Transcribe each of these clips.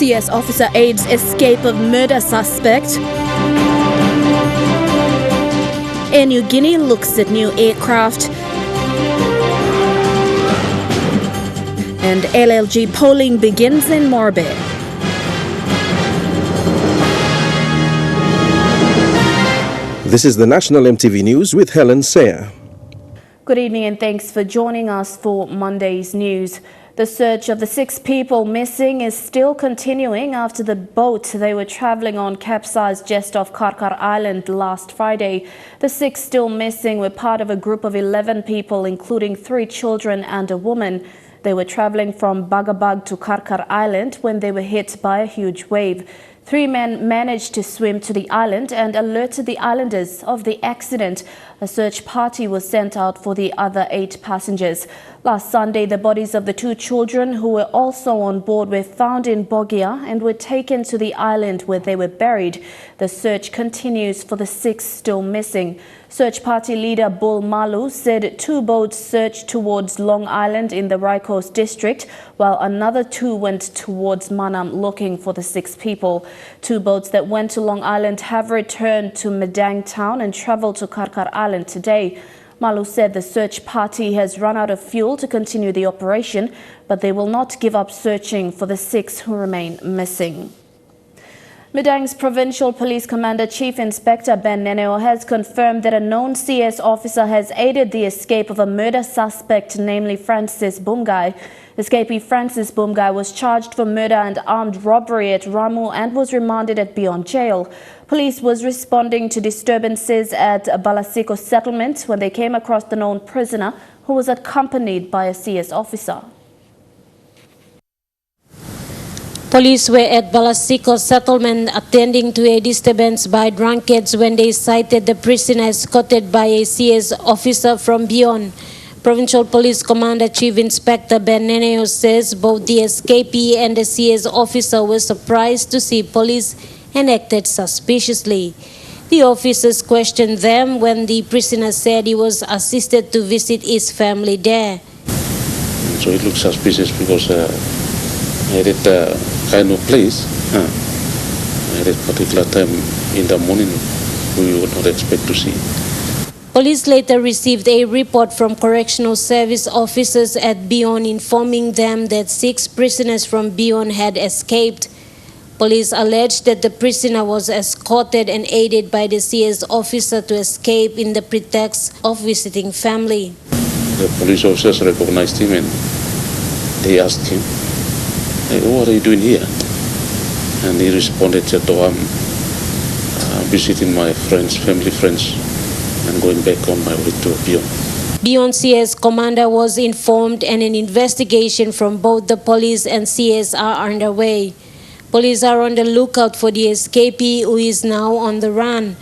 CS officer aids escape of murder suspect. Air Niugini looks at new aircraft. And LLG polling begins in Morobe. This is the National Emtv News with Helen Sayer. Good evening and thanks for joining us for Monday's news. The search of the 6 people missing is still continuing after the boat they were travelling on capsized just off Karkar Island last Friday. The 6 still missing were part of a group of 11 people, including 3 children and a woman. They were travelling from Bagabag to Karkar Island when they were hit by a huge wave. 3 men managed to swim to the island and alerted the islanders of the accident. A search party was sent out for the other 8 passengers. Last Sunday, the bodies of the 2 children who were also on board were found in Bogia and were taken to the island where they were buried. The search continues for the 6 still missing. Search party leader Bull Malu said 2 boats searched towards Long Island in the Raikos district, while another 2 went towards Manam looking for the 6 people. 2 boats that went to Long Island have returned to Medang town and travelled to Karkar Island today. Malu said the search party has run out of fuel to continue the operation, but they will not give up searching for the 6 who remain missing. Medang's Provincial Police Commander Chief Inspector Ben Neneo has confirmed that a known CS officer has aided the escape of a murder suspect, namely Francis Bumgai. Escapee Francis Bumgai was charged for murder and armed robbery at Ramu and was remanded at Beyond Jail. Police was responding to disturbances at Balasiko settlement when they came across the known prisoner who was accompanied by a CS officer. Police were at Balasiko settlement attending to a disturbance by drunkards when they sighted the prisoner escorted by a CS officer from Beyond. Provincial Police Commander Chief Inspector Ben Neneo says both the escapee and the CS officer were surprised to see police and acted suspiciously. The officers questioned them when the prisoner said he was assisted to visit his family there. So it looks suspicious because at that kind of place, at that particular time in the morning, we would not expect to see. Police later received a report from correctional service officers at Beyond informing them that 6 prisoners from Beyond had escaped. Police alleged that the prisoner was escorted and aided by the CS officer to escape in the pretext of visiting family. The police officers recognized him and they asked him, "Hey, what are you doing here?" And he responded that, "Oh, I'm visiting my friends, family friends, and going back on my way to Beyond." Beyond CS commander was informed and an investigation from both the police and CS are underway. Police are on the lookout for the escapee who is now on the run.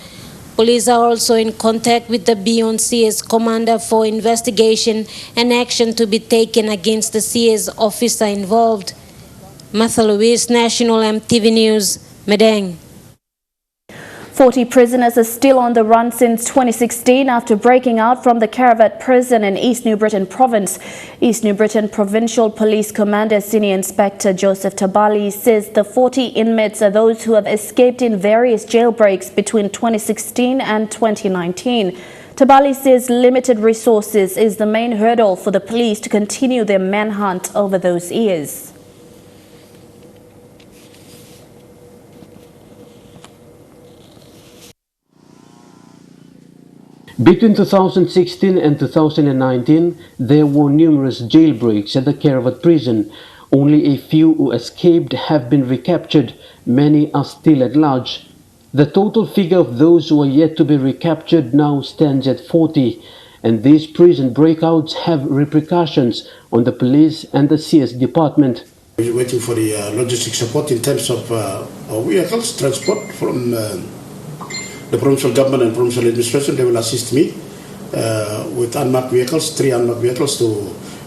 Police are also in contact with the Beyond CS commander for investigation and action to be taken against the CS officer involved. Martha Louise, National Emtv News, Medang. 40 prisoners are still on the run since 2016 after breaking out from the Caravat prison in East New Britain province. East New Britain Provincial Police Commander Senior Inspector Joseph Tabali says the 40 inmates are those who have escaped in various jailbreaks between 2016 and 2019. Tabali says limited resources is the main hurdle for the police to continue their manhunt over those years. Between 2016 and 2019, there were numerous jailbreaks at the Caravat prison. Only a few who escaped have been recaptured. Many are still at large. The total figure of those who are yet to be recaptured now stands at 40. And these prison breakouts have repercussions on the police and the CS department. We're waiting for the logistic support in terms of vehicles, transport from the provincial government and provincial administration. They will assist me with unmarked vehicles, 3 unmarked vehicles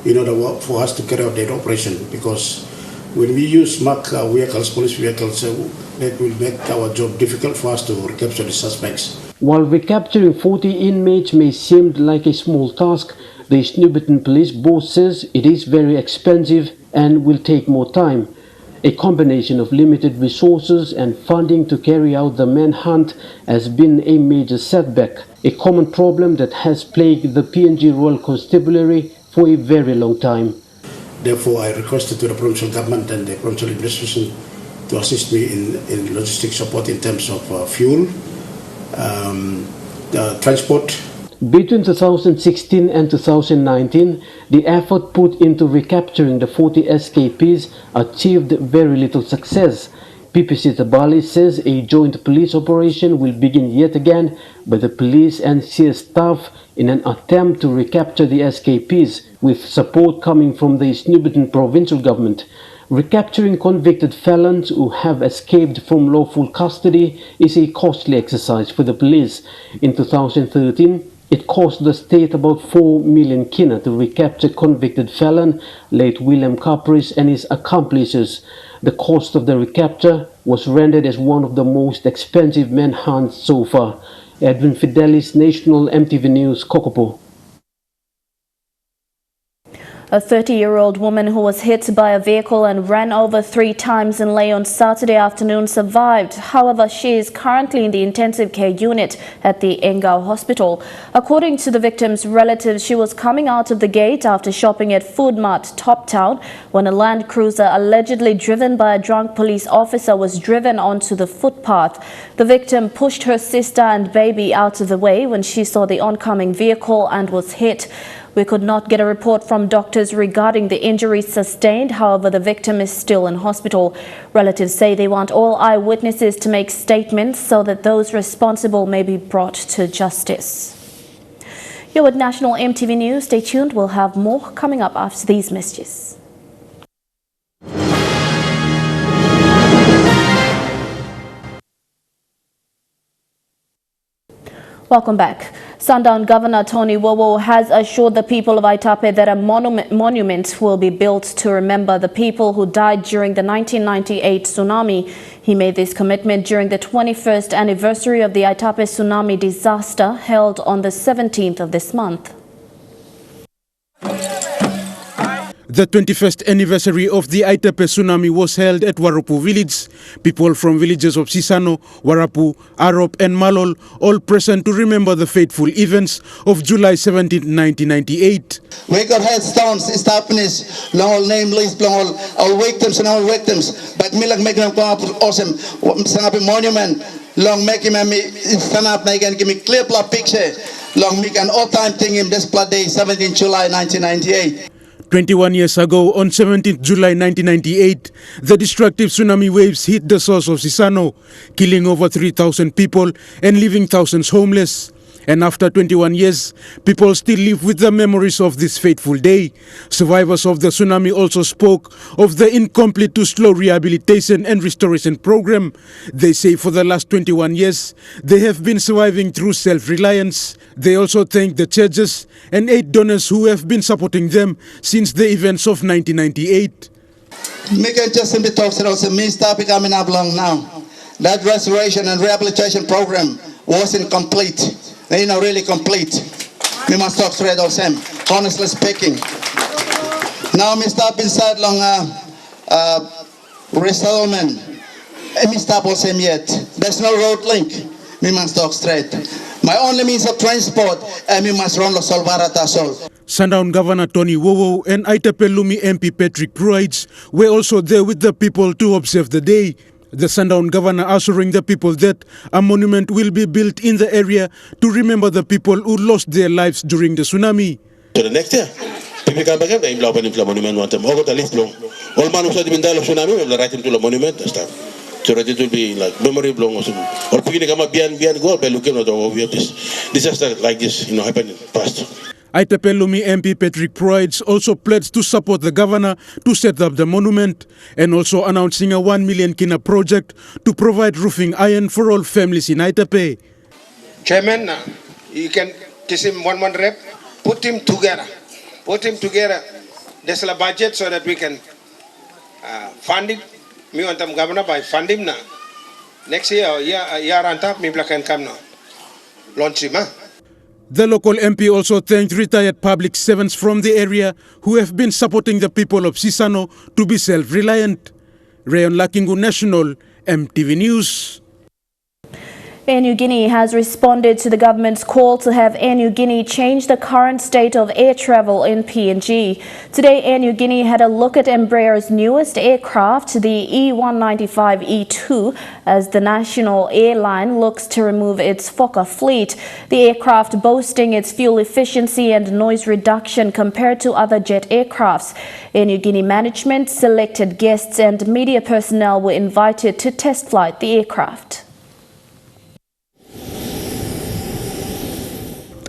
in order for us to carry out that operation. Because when we use marked vehicles, police vehicles, that will make our job difficult for us to recapture the suspects. While recapturing 40 inmates may seem like a small task, the East New Britain Police boss says it is very expensive and will take more time. A combination of limited resources and funding to carry out the manhunt has been a major setback, a common problem that has plagued the PNG Royal Constabulary for a very long time. Therefore, I requested to the provincial government and the provincial administration to assist me in logistic support in terms of fuel, transport. Between 2016 and 2019, the effort put into recapturing the 40 escapees achieved very little success. PPC Tabali says a joint police operation will begin yet again by the police and CS staff in an attempt to recapture the escapees, with support coming from the Niugini provincial government. Recapturing convicted felons who have escaped from lawful custody is a costly exercise for the police. In 2013, it cost the state about 4 million kina to recapture convicted felon late William Caprice and his accomplices. The cost of the recapture was rendered as one of the most expensive manhunts so far. Edwin Fidelis, National Emtv News, Kokopo. A 30-year-old woman who was hit by a vehicle and ran over 3 times in Leh on Saturday afternoon survived. However, she is currently in the intensive care unit at the Engau Hospital. According to the victim's relatives, she was coming out of the gate after shopping at Food Mart Top Town when a Land Cruiser allegedly driven by a drunk police officer was driven onto the footpath. The victim pushed her sister and baby out of the way when she saw the oncoming vehicle and was hit. We could not get a report from doctors regarding the injuries sustained. However, the victim is still in hospital. Relatives say they want all eyewitnesses to make statements so that those responsible may be brought to justice. You're with National Emtv News. Stay tuned. We'll have more coming up after these messages. Welcome back. Sundown Governor Tony Wowo has assured the people of Aitape that a monument will be built to remember the people who died during the 1998 tsunami. He made this commitment during the 21st anniversary of the Aitape tsunami disaster held on the 17th of this month. The 21st anniversary of the Aitape tsunami was held at Warapu village. People from villages of Sisano, Warapu, Arop and Malol all present to remember the fateful events of July 17, 1998. We got headstones established, long all name list, long all victims and all victims. But me like make them come up awesome, stand up a monument, long make him stand up and give me clear picture, long make an all time thing in this day, 17 July 1998. 21 years ago, on 17 July 1998, the destructive tsunami waves hit the shores of Sisano, killing over 3,000 people and leaving thousands homeless. And after 21 years, people still live with the memories of this fateful day. Survivors of the tsunami also spoke of the incomplete to slow rehabilitation and restoration program. They say for the last 21 years, they have been surviving through self-reliance. They also thank the churches and aid donors who have been supporting them since the events of 1998. Me can just simply talk about me start becoming up long now. That restoration and rehabilitation program wasn't complete. They not really complete. We must talk straight of them, honestly speaking. Now me stop inside long resettlement. And me stop on them yet. There's no road link. We must talk straight. My only means of transport, and we must run Los Solvarata Sol. Sundown Governor Tony Wowo and Aitape Lumi MP Patrick Pruitt were also there with the people to observe the day. The Sundown Governor assuring the people that a monument will be built in the area to remember the people who lost their lives during the tsunami. To the next year, people come back and they blow a monument one time. All man who said in the tsunami, we will write him to the monument and stuff. So that it will be like memory blown or something. Or beginning come up behind go by looking at the we have this disaster like this, happened in the past. Aitape Lumi MP Patrick Pruitt also pledged to support the governor to set up the monument and also announcing a 1 million kina project to provide roofing iron for all families in Aitape. Chairman, you can teach him one rep, put him together. There's a budget so that we can fund it. Me want them governor by fund him now. Next year on top, maybe I can come now. Launch him, huh? The local MP also thanked retired public servants from the area who have been supporting the people of Sisano to be self-reliant. Rayon Lakingu National, MTV News. Air Niugini has responded to the government's call to have Air Niugini change the current state of air travel in PNG. Today, Air Niugini had a look at Embraer's newest aircraft, the E195-E2, as the national airline looks to remove its Fokker fleet. The aircraft boasting its fuel efficiency and noise reduction compared to other jet aircrafts. Air Niugini management, selected guests and media personnel were invited to test flight the aircraft.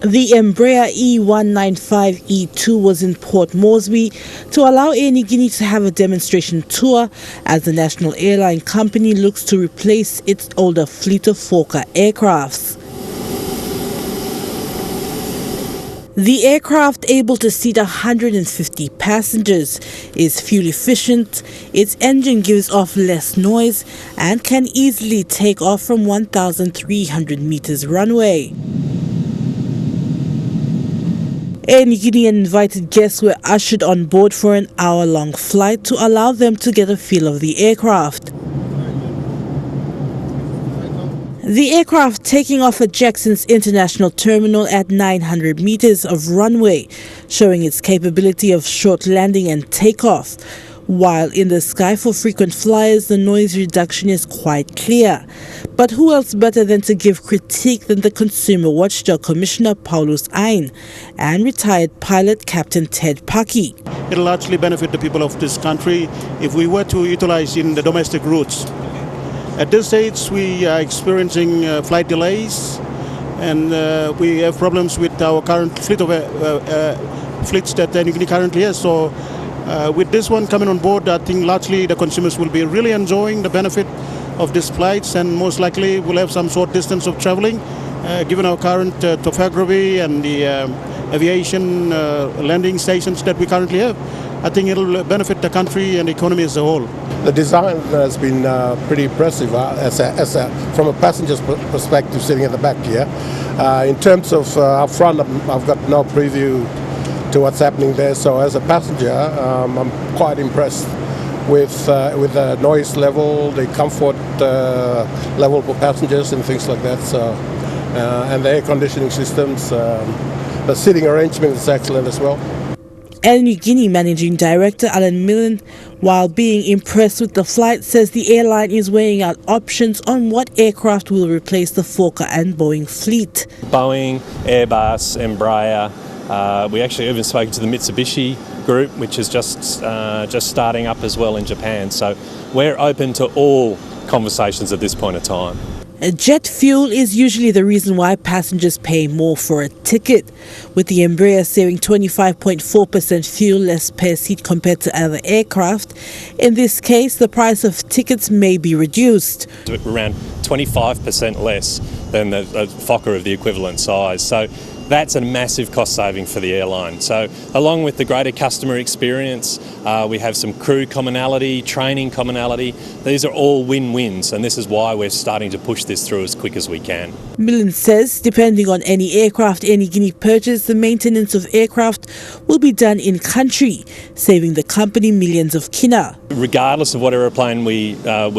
The Embraer E195-E2 was in Port Moresby to allow Air Niugini to have a demonstration tour as the national airline company looks to replace its older fleet of Fokker aircrafts. The aircraft, able to seat 150 passengers, is fuel efficient, its engine gives off less noise and can easily take off from 1,300 meters runway. Air Niugini and invited guests were ushered on board for an hour-long flight to allow them to get a feel of the aircraft. The aircraft taking off at Jackson's International Terminal at 900 meters of runway, showing its capability of short landing and takeoff. While in the sky for frequent flyers, the noise reduction is quite clear. But who else better than to give critique than the Consumer Watchdog Commissioner Paulus Ain and retired pilot Captain Ted Paki. It will largely benefit the people of this country if we were to utilize in the domestic routes. At this stage, we are experiencing flight delays, and we have problems with our current fleet of fleets that Niugini currently has. So with this one coming on board, I think largely the consumers will be really enjoying the benefit of these flights, and most likely will have some short distance of traveling, given our current topography and the aviation landing stations that we currently have. I think it will benefit the country and the economy as a whole. The design has been pretty impressive from a passenger's perspective sitting in the back here. In terms of up front, I've got no preview to what's happening there. So as a passenger, I'm quite impressed with the noise level, the comfort level for passengers and things like that. So and the air conditioning systems, the seating arrangement is excellent as well. Air Niugini Managing Director Alan Millen, while being impressed with the flight, says the airline is weighing out options on what aircraft will replace the Fokker and Boeing fleet. Boeing, Airbus, Embraer. We actually even spoke to the Mitsubishi group, which is just starting up as well in Japan. So we're open to all conversations at this point of time. Jet fuel is usually the reason why passengers pay more for a ticket, with the Embraer saving 25.4% fuel less per seat compared to other aircraft. In this case, the price of tickets may be reduced. Around 25% less than the Fokker of the equivalent size. So that's a massive cost saving for the airline. So along with the greater customer experience, we have some crew commonality, training commonality. These are all win-wins, and this is why we're starting to push this through as quick as we can. Millen says, depending on any aircraft Air Niugini purchase, the maintenance of aircraft will be done in country, saving the company millions of kina. Regardless of what aeroplane we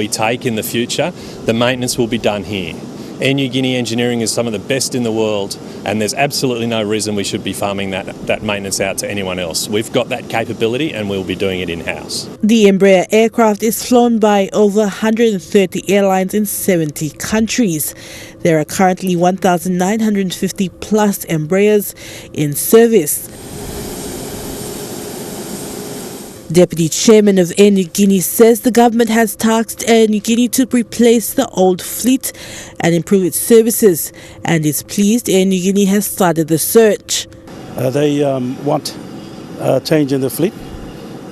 take in the future, the maintenance will be done here. Air Niugini engineering is some of the best in the world, and there's absolutely no reason we should be farming that maintenance out to anyone else. We've got that capability and we'll be doing it in-house. The Embraer aircraft is flown by over 130 airlines in 70 countries. There are currently 1,950 plus Embraers in service. Deputy Chairman of Air Niugini says the government has tasked Air Niugini to replace the old fleet and improve its services, and is pleased Air Niugini has started the search. They want a change in the fleet,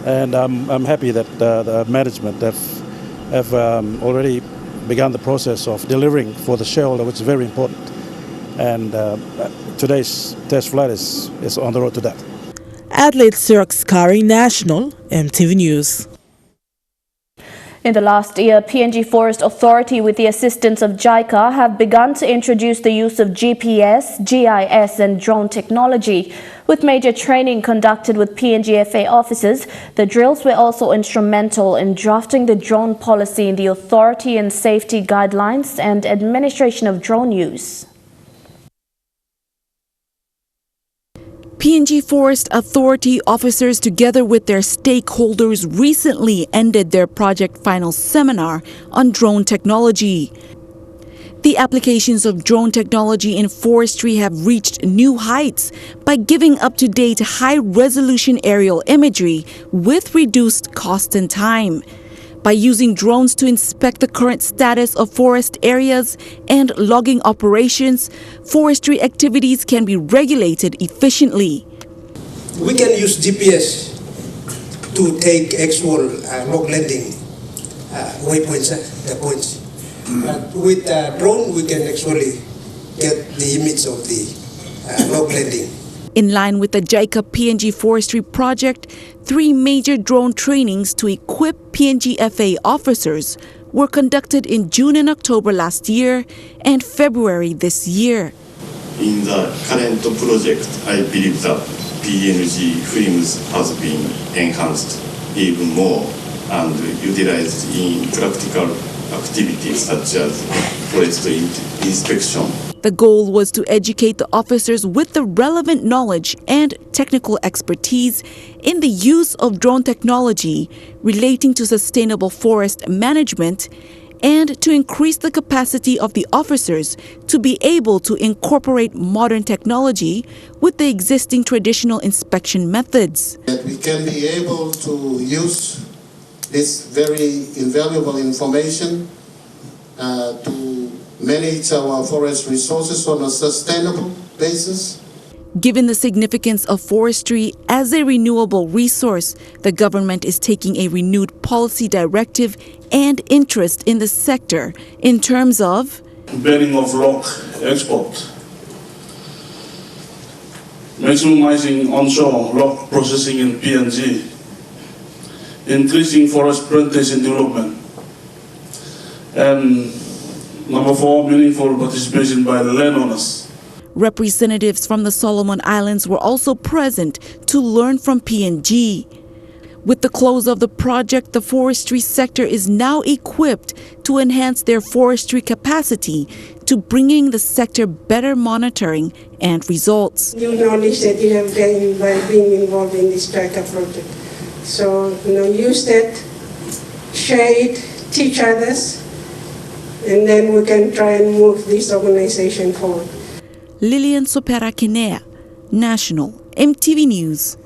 and I'm happy that the management have already begun the process of delivering for the shareholder, which is very important. And today's test flight is on the road to that. Adelaide Sirok Skari, National, MTV News. In the last year, PNG Forest Authority, with the assistance of JICA, have begun to introduce the use of GPS, GIS and drone technology. With major training conducted with PNG FA officers, the drills were also instrumental in drafting the drone policy in the authority and safety guidelines and administration of drone use. PNG Forest Authority officers, together with their stakeholders, recently ended their Project Final seminar on drone technology. The applications of drone technology in forestry have reached new heights by giving up-to-date high-resolution aerial imagery with reduced cost and time. By using drones to inspect the current status of forest areas and logging operations, forestry activities can be regulated efficiently. We can use GPS to take actual log landing waypoints, the points. But with drone, we can actually get the image of the log landing. In line with the JICA PNG Forestry project, 3 major drone trainings to equip PNG FA officers were conducted in June and October last year and February this year. In the current project, I believe that PNG films has been enhanced even more and utilized in practical activities such as forest inspection. The goal was to educate the officers with the relevant knowledge and technical expertise in the use of drone technology relating to sustainable forest management and to increase the capacity of the officers to be able to incorporate modern technology with the existing traditional inspection methods. That we can be able to use this very invaluable information to manage our forest resources on a sustainable basis. Given the significance of forestry as a renewable resource, the government is taking a renewed policy directive and interest in the sector in terms of banning of log export, maximizing onshore log processing in PNG, increasing forest plantation development, and number 4, meaningful participation by the landowners. Representatives from the Solomon Islands were also present to learn from PNG. With the close of the project, the forestry sector is now equipped to enhance their forestry capacity to bringing the sector better monitoring and results. New knowledge that you have gained by being involved in this JICA project. So, use that, share it, teach others, and then we can try and move this organization forward. Lilian Sopera Kinea, National Emtv News.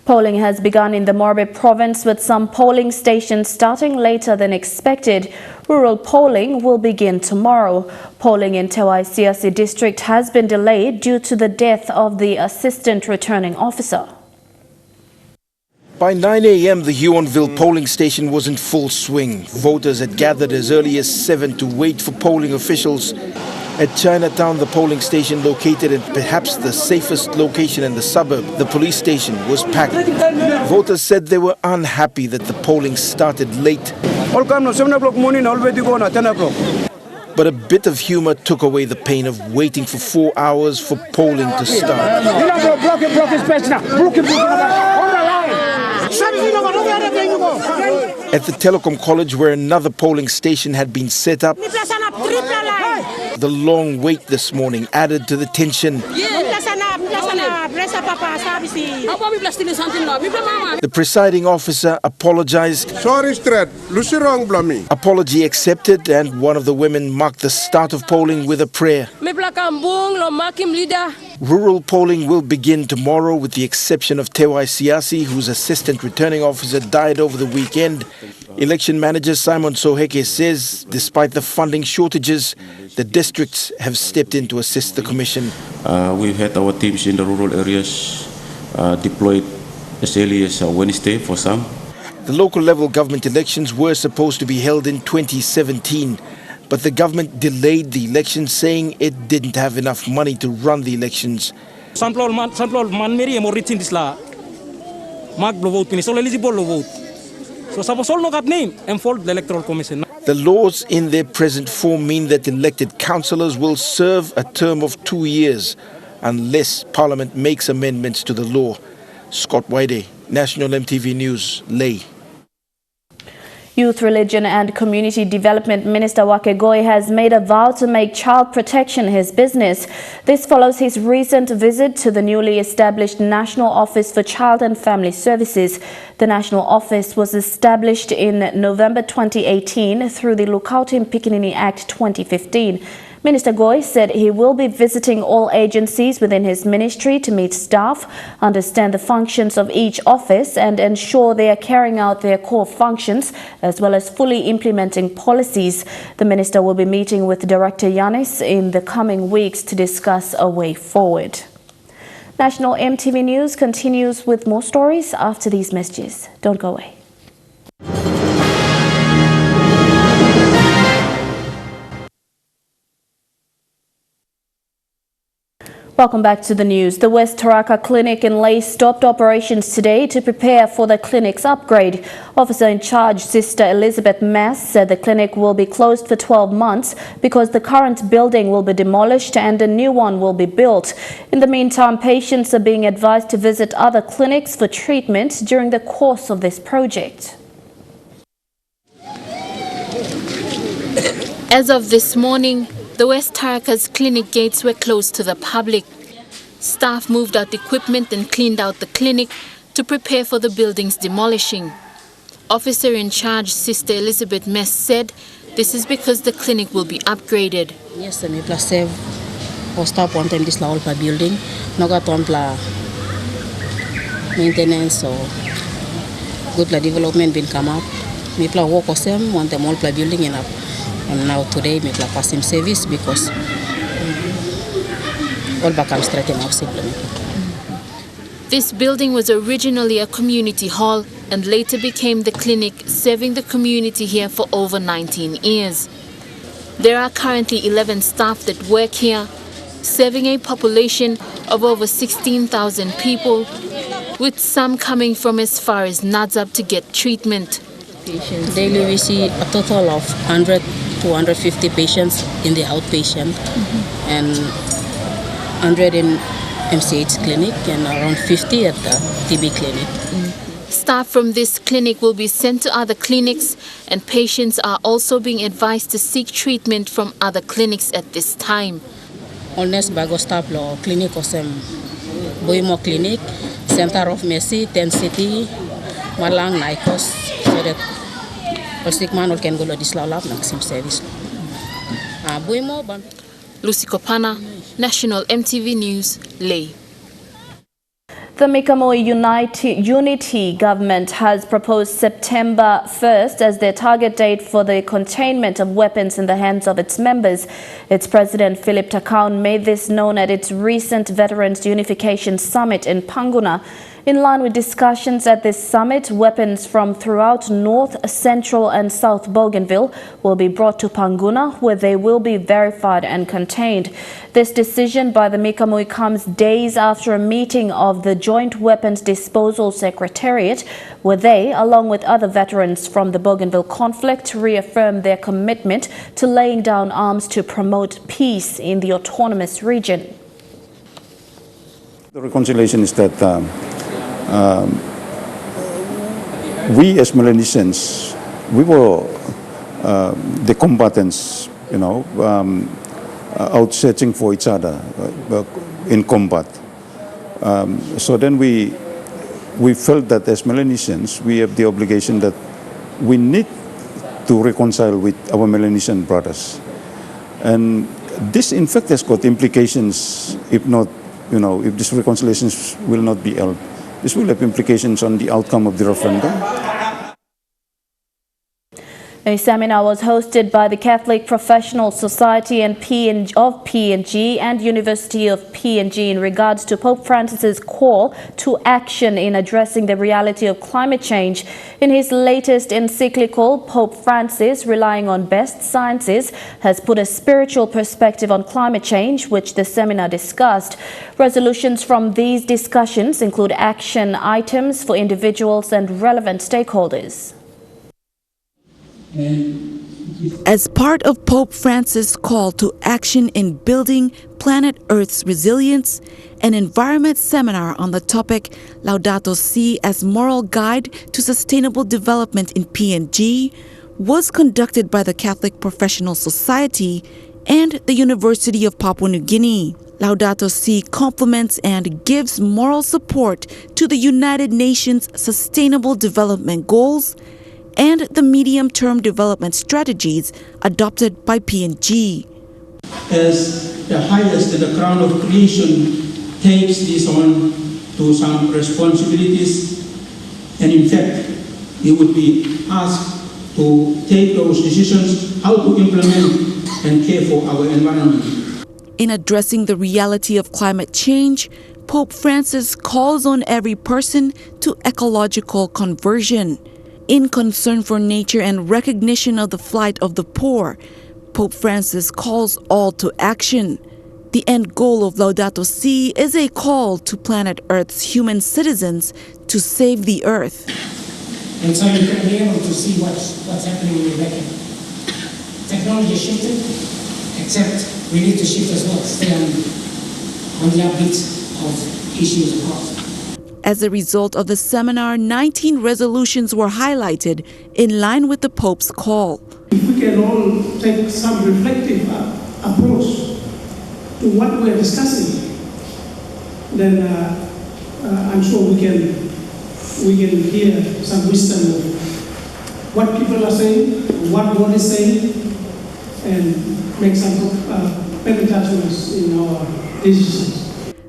Polling has begun in the Morobe province with some polling stations starting later than expected. Rural polling will begin tomorrow. Polling in Tewai-Siasi district has been delayed due to the death of the assistant returning officer. By 9 a.m., the Huonville polling station was in full swing. Voters had gathered as early as 7 to wait for polling officials. At Chinatown, the polling station located at perhaps the safest location in the suburb, the police station was packed. Voters said they were unhappy that the polling started late. All come 7 o'clock morning, already go now 10 o'clock. But a bit of humor took away the pain of waiting for 4 hours for polling to start. At the Telecom College, where another polling station had been set up, the long wait this morning added to the tension. The presiding officer apologized. Sorry, Strat. Lucy wrong, Blummy. Apology accepted, and one of the women marked the start of polling with a prayer. Rural polling will begin tomorrow, with the exception of Tewai-Siasi, whose assistant returning officer died over the weekend. Election manager Simon Soheke says, despite the funding shortages, the districts have stepped in to assist the commission. We've had our teams in the rural areas deployed as early as Wednesday for some. The local level government elections were supposed to be held in 2017, but the government delayed the elections, saying it didn't have enough money to run the elections. So suppose all no got name and for the Electoral Commission. The laws in their present form mean that elected councillors will serve a term of 2 years unless Parliament makes amendments to the law. Scott Whitey, National MTV News, Leh. Youth, Religion and Community Development Minister Wakegoi has made a vow to make child protection his business. This follows his recent visit to the newly established National Office for Child and Family Services. The National Office was established in November 2018 through the Lukautim Pikinini Act 2015. Minister Goy said he will be visiting all agencies within his ministry to meet staff, understand the functions of each office and ensure they are carrying out their core functions as well as fully implementing policies. The minister will be meeting with Director Yanis in the coming weeks to discuss a way forward. National MTV News continues with more stories after these messages. Don't go away. Welcome back to the news. The West Taraka Clinic in Leh stopped operations today to prepare for the clinic's upgrade. Officer in charge, Sister Elizabeth Mass, said the clinic will be closed for 12 months because the current building will be demolished and a new one will be built. In the meantime, patients are being advised to visit other clinics for treatment during the course of this project. As of this morning, the West Taraka's clinic gates were closed to the public. Staff moved out equipment and cleaned out the clinic to prepare for the building's demolishing. Officer in charge, Sister Elizabeth Mess, said this is because the clinic will be upgraded. Yes, me plus save or stop one time this la olpa building. No got one pla maintenance or good la development been come up. Me pla work or some one time all pla building in up. And now today me pla pass him service because all back am straight in house implemented. This building was originally a community hall and later became the clinic, serving the community here for over 19 years. There are currently 11 staff that work here, serving a population of over 16,000 people, with some coming from as far as Nadzab to get treatment. Daily we see a total of 100 to 150 patients in the outpatient and 100 in MCH clinic and around 50 at the TB clinic. Staff from this clinic will be sent to other clinics and patients are also being advised to seek treatment from other clinics at this time. Alnes bago staff lo clinic osem Boimo clinic, Center of Mercy, 10 City, Malang, Naikos, so that all sick man can go to this lab and sim service. Lucy Kopana, National MTV News, Leh. The Mikamoi Unity government has proposed September 1st as their target date for the containment of weapons in the hands of its members. Its president, Philip Takaun, made this known at its recent Veterans Unification Summit in Panguna. In line with discussions at this summit, weapons from throughout North, Central and South Bougainville will be brought to Panguna, where they will be verified and contained. This decision by the Mikamoi comes days after a meeting of the Joint Weapons Disposal Secretariat, where they, along with other veterans from the Bougainville conflict, reaffirmed their commitment to laying down arms to promote peace in the autonomous region. The reconciliation is that we as Melanesians, we were the combatants, out searching for each other in combat. So then we felt that as Melanesians, we have the obligation that we need to reconcile with our Melanesian brothers. And this in fact has got implications, if not, if this reconciliations will not be held. This will have implications on the outcome of the referendum. A seminar was hosted by the Catholic Professional Society and of PNG and University of PNG in regards to Pope Francis's call to action in addressing the reality of climate change. In his latest encyclical, Pope Francis, relying on best sciences, has put a spiritual perspective on climate change, which the seminar discussed. Resolutions from these discussions include action items for individuals and relevant stakeholders. As part of Pope Francis' call to action in building planet Earth's resilience, an environment seminar on the topic Laudato Si as moral guide to sustainable development in PNG was conducted by the Catholic Professional Society and the University of Papua New Guinea. Laudato Si complements and gives moral support to the United Nations Sustainable Development Goals and the medium-term development strategies adopted by PNG. As the highest, the crown of creation takes this on to some responsibilities, and in fact, it would be asked to take those decisions, how to implement and care for our environment. In addressing the reality of climate change, Pope Francis calls on every person to ecological conversion. In concern for nature and recognition of the plight of the poor, Pope Francis calls all to action. The end goal of Laudato Si is a call to planet Earth's human citizens to save the Earth. And so you can be able to see what's happening in the record. Technology shifted, except we need to shift as well, stay on the upbeat of issues across. As a result of the seminar, 19 resolutions were highlighted in line with the Pope's call. If we can all take some reflective approach to what we're discussing, then I'm sure we can hear some wisdom of what people are saying, what God is saying, and make some better judgments in our decisions.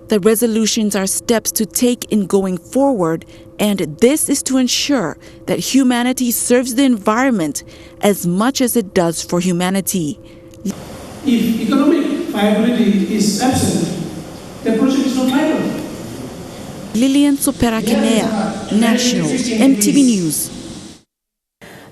The resolutions are steps to take in going forward, and this is to ensure that humanity serves the environment as much as it does for humanity. If economic viability is absent, the project is not viable. Lilian Sopera-Kinea, National, Emtv News.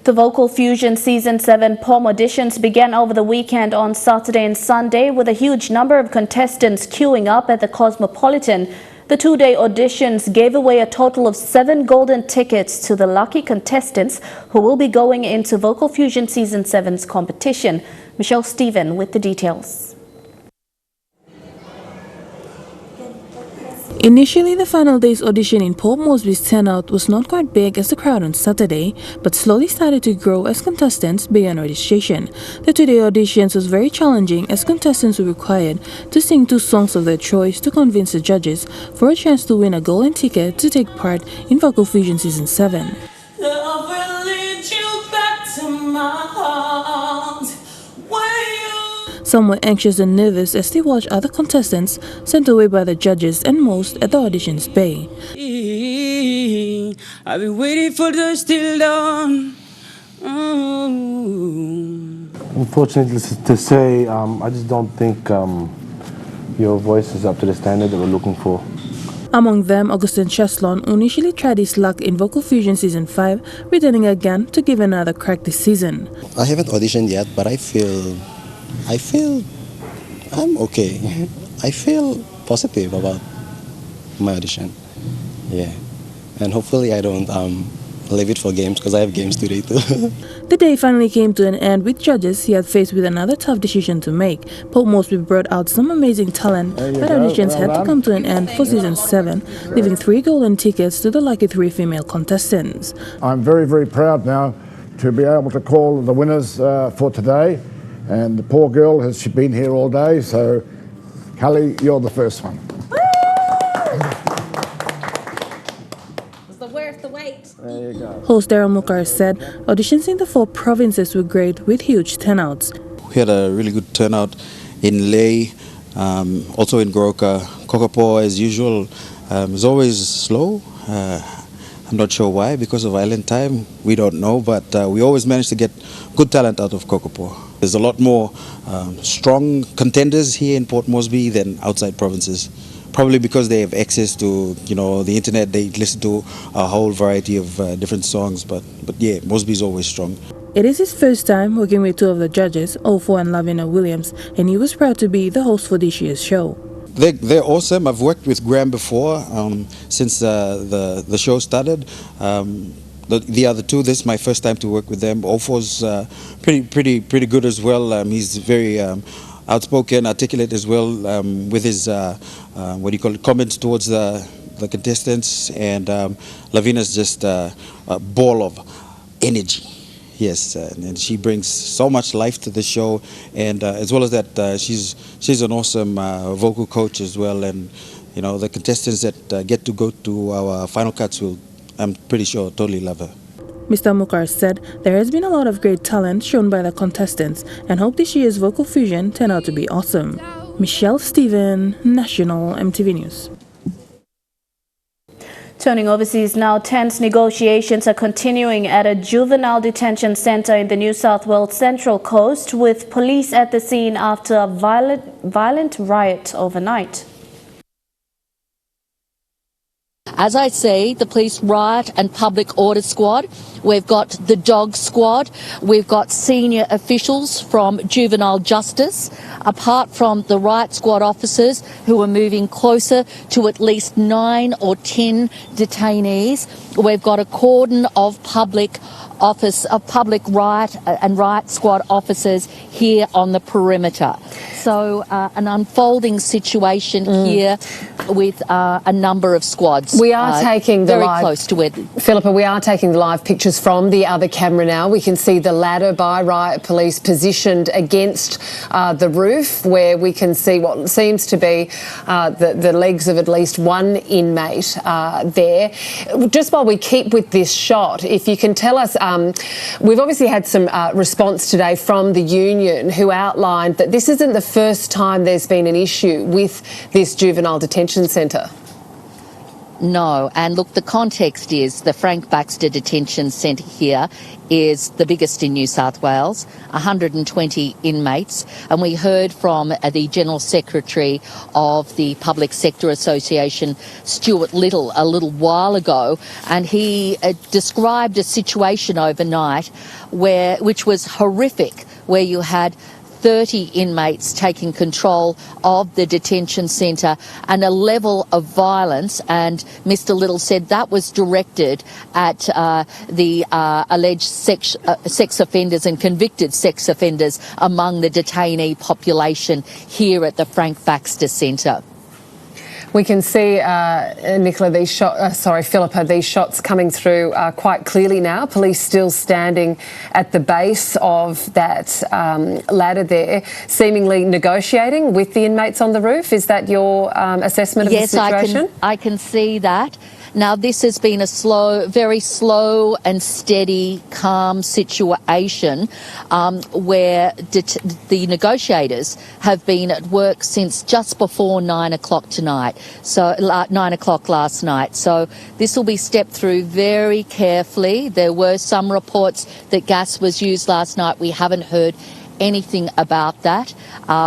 The Vocal Fusion Season 7 POM auditions began over the weekend on Saturday and Sunday with a huge number of contestants queuing up at the Cosmopolitan. The two-day auditions gave away a total of 7 golden tickets to the lucky contestants who will be going into Vocal Fusion Season 7's competition. Michelle Stephen with the details. Initially, the final day's audition in Pope Mosby's turnout was not quite big as the crowd on Saturday, but slowly started to grow as contestants began registration. The two-day auditions was very challenging as contestants were required to sing 2 songs of their choice to convince the judges for a chance to win a golden ticket to take part in Vocal Fusion Season 7. Love will lead you back to my heart. Some were anxious and nervous as they watched other contestants sent away by the judges and most at the audition's bay. I've been waiting for the still dawn. Unfortunately to say, I just don't think your voice is up to the standard that we're looking for. Among them, Augustin Cheslon, who initially tried his luck in Vocal Fusion Season 5, returning again to give another crack this season. I haven't auditioned yet, but I feel I'm okay. I feel positive about my audition. Yeah. And hopefully I don't leave it for games because I have games today too. The day finally came to an end with judges he had faced with another tough decision to make. Pope Mosby brought out some amazing talent, but auditions had to come to an end for Season 7, leaving 3 golden tickets to the lucky 3 female contestants. I'm very, very proud now to be able to call the winners for today. And the poor girl has been here all day, so Kelly, you're the first one. Was the worth the wait? There you go. Host Daryl Mukar said auditions in the 4 provinces were great with huge turnouts. We had a really good turnout in Ley, also in Goroka. Kokopo, as usual, is always slow. I'm not sure why, because of island time, we don't know, but we always manage to get good talent out of Kokopo. There's a lot more strong contenders here in Port Moresby than outside provinces. Probably because they have access to, the internet, they listen to a whole variety of different songs, but yeah, Moresby is always strong. It is his first time working with 2 of the judges, Ofo and Lavina Williams, and he was proud to be the host for this year's show. They're awesome. I've worked with Graham before since the show started. the other two. This is my first time to work with them. Ofo's pretty good as well. He's very outspoken, articulate as well with his comments towards the contestants. And Lavina's just a ball of energy. Yes, and she brings so much life to the show, and as well as that, she's an awesome vocal coach as well. And the contestants that get to go to our final cuts will, I'm pretty sure, totally love her. Mr. Mukar said there has been a lot of great talent shown by the contestants and hope this year's vocal fusion turn out to be awesome. Michelle Stephen, National MTV News. Turning overseas now, tense negotiations are continuing at a juvenile detention center in the New South Wales Central Coast, with police at the scene after a violent riot overnight. As I say, the police riot and public order squad. We've got the dog squad. We've got senior officials from juvenile justice, apart from the riot squad officers who are moving closer to at least 9 or 10 detainees. We've got a cordon of public riot and riot squad officers here on the perimeter. So an unfolding situation here with a number of squads. We are taking the very live, close to it. Philippa, we are taking the live pictures from the other camera now. We can see the ladder by riot police positioned against the roof, where we can see what seems to be the legs of at least one inmate there. Just while we keep with this shot, if you can tell us, we've obviously had some response today from the union, who outlined that this isn't the first time there's been an issue with this juvenile detention centre. No, and look, the context is the Frank Baxter Detention Centre here is the biggest in New South Wales, 120 inmates, and we heard from the General Secretary of the Public Sector Association, Stuart Little, a little while ago, and he described a situation overnight which was horrific, where you had 30 inmates taking control of the detention centre and a level of violence, and Mr Little said that was directed at the alleged sex offenders and convicted sex offenders among the detainee population here at the Frank Baxter Centre. We can see, Philippa, these shots coming through quite clearly now. Police still standing at the base of that ladder there, seemingly negotiating with the inmates on the roof. Is that your assessment of the situation? Yes, I can see that. Now, this has been a very slow and steady, calm situation where the negotiators have been at work since just before 9 o'clock tonight, so 9 o'clock last night. So this will be stepped through very carefully. There were some reports that gas was used last night. We haven't heard anything about that.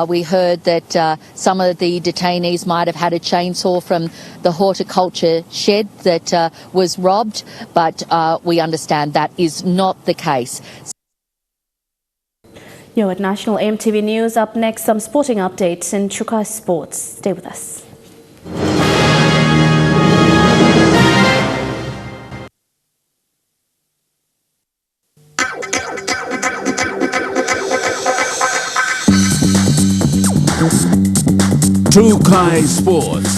We heard that some of the detainees might have had a chainsaw from the horticulture shed that was robbed, but we understand that is not the case. You're at National MTV News. Up next, some sporting updates in Chukai Sports. Stay with us. Chukai Sports.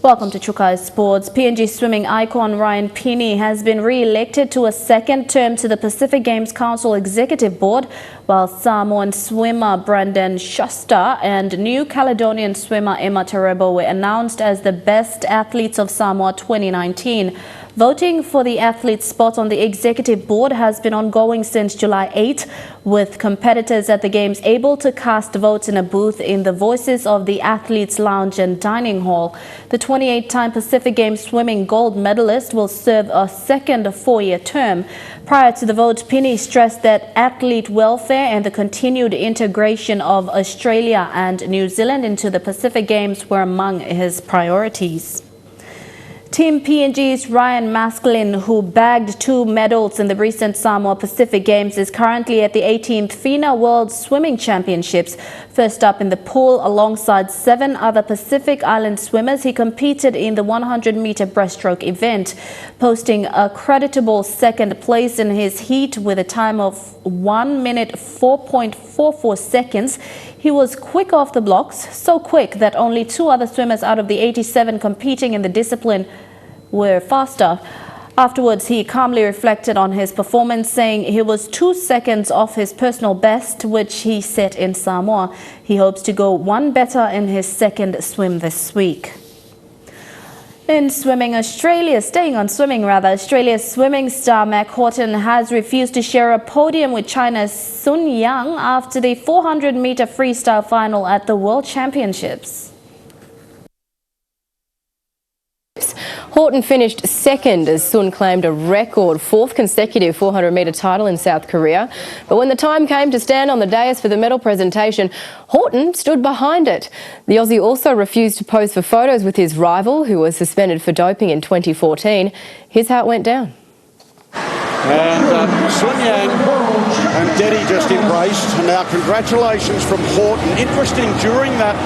Welcome to Chukai Sports. PNG swimming icon Ryan Pinney has been re-elected to a second term to the Pacific Games Council Executive Board, while Samoan swimmer Brandon Shuster and New Caledonian swimmer Emma Terebo were announced as the best athletes of Samoa 2019. Voting for the athlete's spot on the executive board has been ongoing since July 8, with competitors at the Games able to cast votes in a booth in the Voices of the Athletes Lounge and Dining Hall. The 28-time Pacific Games swimming gold medalist will serve a second 4-year term. Prior to the vote, Pinney stressed that athlete welfare and the continued integration of Australia and New Zealand into the Pacific Games were among his priorities. Team PNG's Ryan Masklin, who bagged 2 medals in the recent Samoa Pacific Games, is currently at the 18th FINA World Swimming Championships. First up in the pool, alongside 7 other Pacific Island swimmers, he competed in the 100-meter breaststroke event, posting a creditable second place in his heat with a time of 1 minute 4.44 seconds. He was quick off the blocks, so quick that only 2 other swimmers out of the 87 competing in the discipline were faster. Afterwards, he calmly reflected on his performance, saying he was 2 seconds off his personal best, which he set in Samoa. He hopes to go 1 better in his second swim this week. In swimming, staying on swimming, Australia's swimming star Mac Horton has refused to share a podium with China's Sun Yang after the 400-meter freestyle final at the World Championships. Horton finished second as Sun claimed a record 4th consecutive 400-metre title in South Korea. But when the time came to stand on the dais for the medal presentation, Horton stood behind it. The Aussie also refused to pose for photos with his rival, who was suspended for doping in 2014. Here's how it went down. And Sun Yang and Deddy just embraced. And now congratulations from Horton. Interesting, during that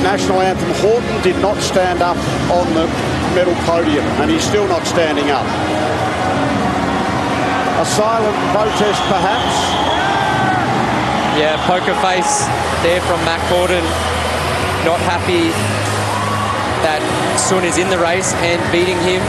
national anthem, Horton did not stand up on the medal podium, and he's still not standing up. A silent protest, perhaps? Yeah, poker face there from Mac Horton. Not happy that Sun is in the race and beating him.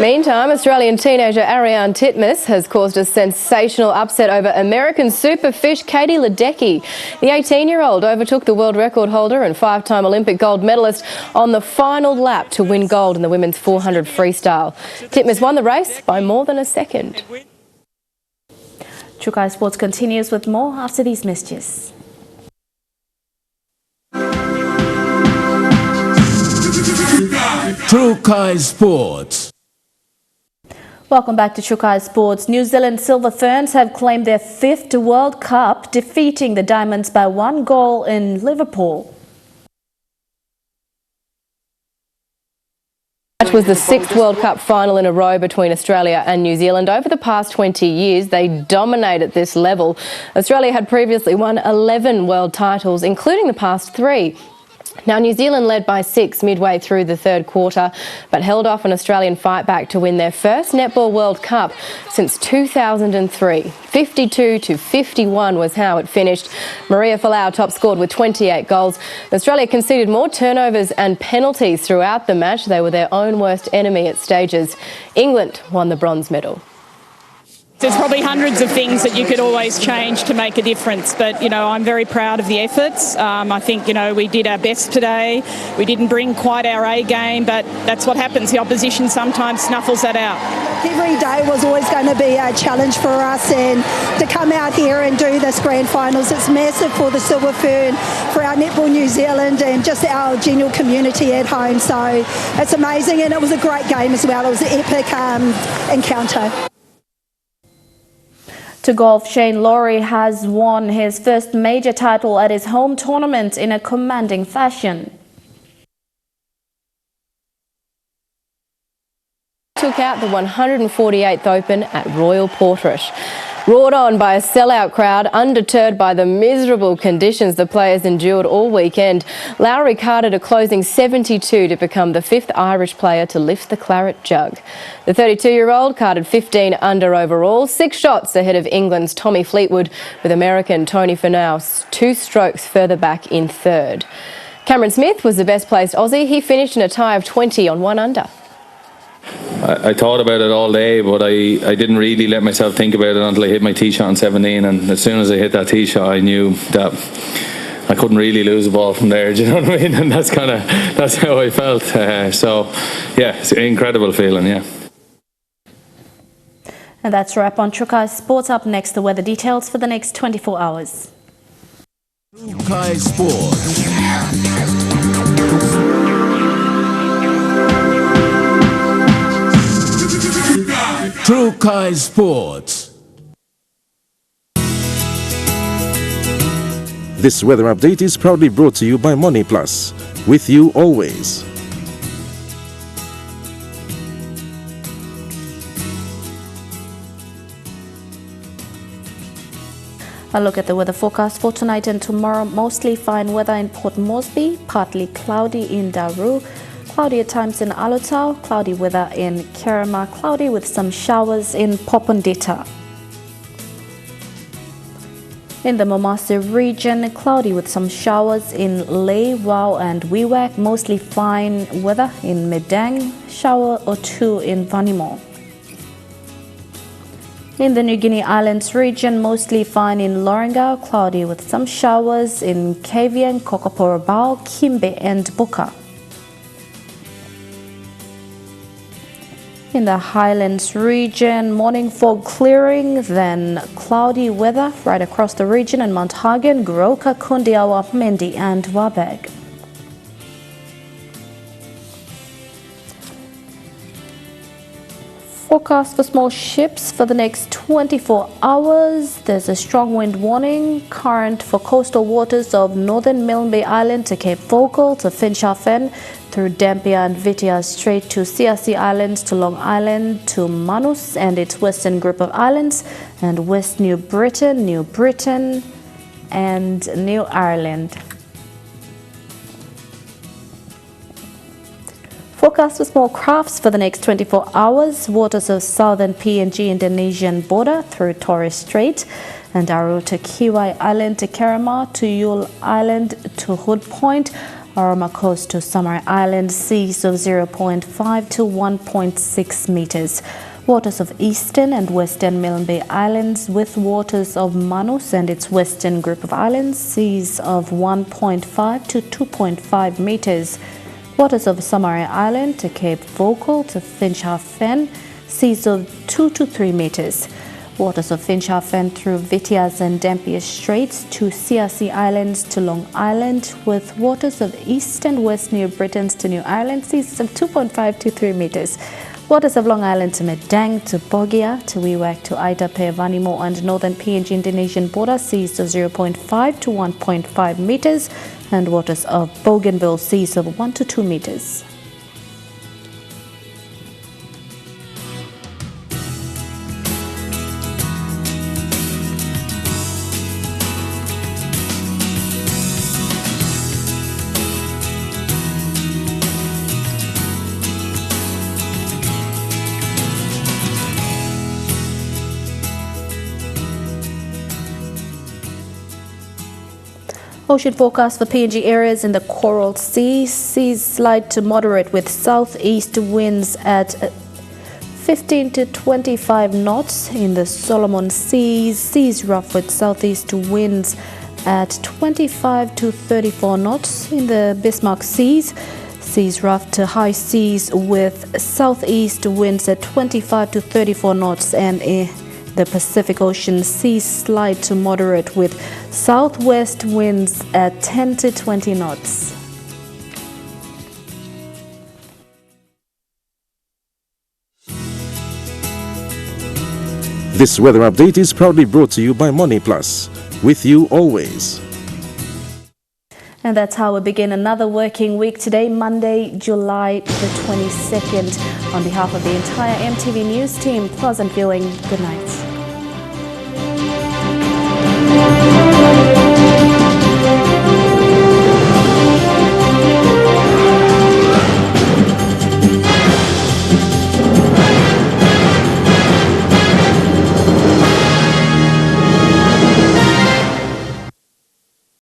Meantime, Australian teenager Ariane Titmus has caused a sensational upset over American superfish Katie Ledecky. The 18-year-old overtook the world record holder and 5-time Olympic gold medalist on the final lap to win gold in the women's 400 freestyle. Titmus won the race by more than a second. Chukai Sports continues with more after these messages. Chukai Sports. Welcome back to Chukai Sports. New Zealand Silver Ferns have claimed their 5th World Cup, defeating the Diamonds by 1 goal in Liverpool. It was the 6th World Cup final in a row between Australia and New Zealand. Over the past 20 years, they dominate at this level. Australia had previously won 11 world titles, including the past 3. Now, New Zealand led by 6 midway through the 3rd quarter, but held off an Australian fight back to win their first Netball World Cup since 2003. 52-51 was how it finished. Maria Folau top scored with 28 goals. Australia conceded more turnovers and penalties throughout the match. They were their own worst enemy at stages. England won the bronze medal. There's probably hundreds of things that you could always change to make a difference, but, I'm very proud of the efforts. I think, we did our best today. We didn't bring quite our A game, but that's what happens. The opposition sometimes snuffles that out. Every day was always going to be a challenge for us, and to come out here and do this grand finals, it's massive for the Silver Fern, for our Netball New Zealand and just our general community at home. So it's amazing, and it was a great game as well. It was an epic encounter. To golf, Shane Lowry has won his first major title at his home tournament in a commanding fashion. Took out the 148th Open at Royal Portrush. Roared on by a sellout crowd, undeterred by the miserable conditions the players endured all weekend, Lowry carded a closing 72 to become the 5th Irish player to lift the claret jug. The 32-year-old carded 15 under overall, 6 shots ahead of England's Tommy Fleetwood, with American Tony Finau 2 strokes further back in 3rd. Cameron Smith was the best-placed Aussie. He finished in a tie of 20 on 1 under. I thought about it all day, but I didn't really let myself think about it until I hit my tee shot on 17, and as soon as I hit that tee shot, I knew that I couldn't really lose the ball from there. Do you know what I mean? And that's how I felt. So yeah, it's an incredible feeling. Yeah. And that's a wrap on Chukai Sports. Up next, the weather details for the next 24 hours. Chukai Sports. Chukai Sports. This weather update is proudly brought to you by Money Plus. with you always. A look at the weather forecast for tonight and tomorrow. Mostly fine weather in Port Moresby, partly cloudy in Daru, cloudy at times in Alotau, cloudy weather in Kerema, cloudy with some showers in Popondetta. In the Momase region, cloudy with some showers in Lae, Wau and Wewak, mostly fine weather in Medang, shower or two in Vanimo. In the Niugini Islands region, mostly fine in Lorengau, cloudy with some showers in Kavieng, Kokoporobao, Kimbe and Buka. In the Highlands region, morning fog clearing, then cloudy weather right across the region in Mount Hagen, Goroka, Kundiawa, Mendi and Wabeg. Forecast for small ships for the next 24 hours. There's a strong wind warning. Current for coastal waters of northern Milne Bay Island to Cape Focal to Finschhafen, through Dampier and Vitia Strait to CRC Islands to Long Island to Manus and its western group of islands, and West New Britain and New Ireland. Forecast for small crafts for the next 24 hours. Waters of southern PNG Indonesian border through Torres Strait and Aru to Kiwai Island to Kerema to Yule Island to Hood Point, Aroma Coast to Samar Island, seas of 0.5 to 1.6 meters. Waters of eastern and western Milne Bay Islands with waters of Manus and its western group of islands, seas of 1.5 to 2.5 meters. Waters of Samar Island to Cape Focal to Finschhafen, seas of 2 to 3 meters. Waters of Finschhafen through Vitiaz and Dampier Straits to CRC Islands to Long Island, with waters of East and West New Britons to New Ireland, seas of 2.5 to 3 meters. Waters of Long Island to Medang to Bogia to Wewak to Aitape, Vanimo and northern PNG Indonesian border, seas of 0.5 to 1.5 meters, and waters of Bougainville, seas of 1 to 2 meters. Ocean forecast for PNG areas in the Coral Sea. Seas slight to moderate with southeast winds at 15 to 25 knots. In the Solomon Seas, seas rough with southeast winds at 25 to 34 knots. In the Bismarck Seas, seas rough to high seas with southeast winds at 25 to 34 knots. And the Pacific Ocean, seas slight to moderate with southwest winds at 10 to 20 knots. This weather update is proudly brought to you by Money Plus, with you always. And that's how we begin another working week today, Monday, July the 22nd. On behalf of the entire MTV News team, pleasant viewing. Good night.